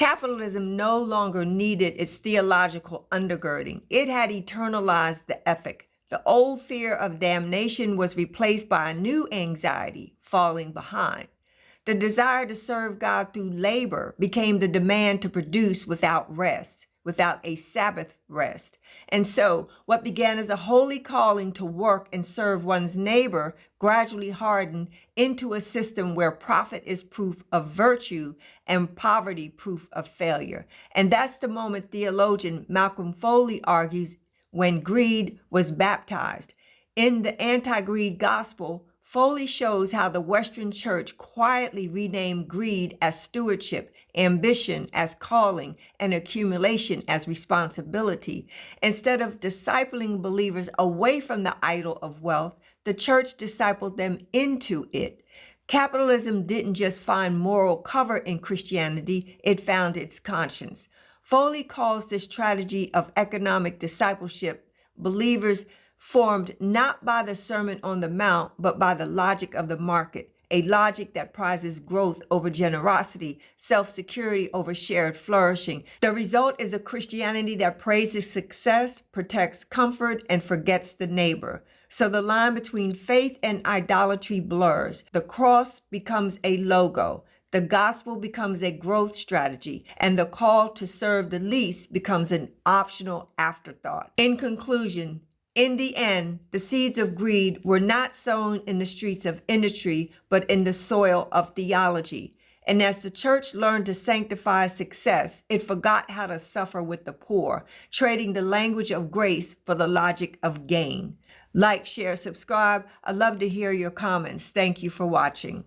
Capitalism no longer needed its theological undergirding. It had eternalized the epic. The old fear of damnation was replaced by a new anxiety, falling behind. The desire to serve God through labor became the demand to produce without rest, without a Sabbath rest. And so, what began as a holy calling to work and serve one's neighbor gradually hardened into a system where profit is proof of virtue and poverty proof of failure. And that's the moment theologian Malcolm Foley argues when greed was baptized. In the anti-greed gospel, Foley shows how the Western church quietly renamed greed as stewardship, ambition as calling, and accumulation as responsibility. Instead of discipling believers away from the idol of wealth, the church discipled them into it. Capitalism didn't just find moral cover in Christianity, it found its conscience. Foley calls this strategy of economic discipleship believers formed not by the Sermon on the Mount, but by the logic of the market, a logic that prizes growth over generosity, self-security over shared flourishing. The result is a Christianity that praises success, protects comfort, and forgets the neighbor. So the line between faith and idolatry blurs. The cross becomes a logo. The gospel becomes a growth strategy, and the call to serve the least becomes an optional afterthought. In conclusion, in the end, the seeds of greed were not sown in the streets of industry, but in the soil of theology. And as the church learned to sanctify success, it forgot how to suffer with the poor, trading the language of grace for the logic of gain. Like, share, subscribe. I'd love to hear your comments. Thank you for watching.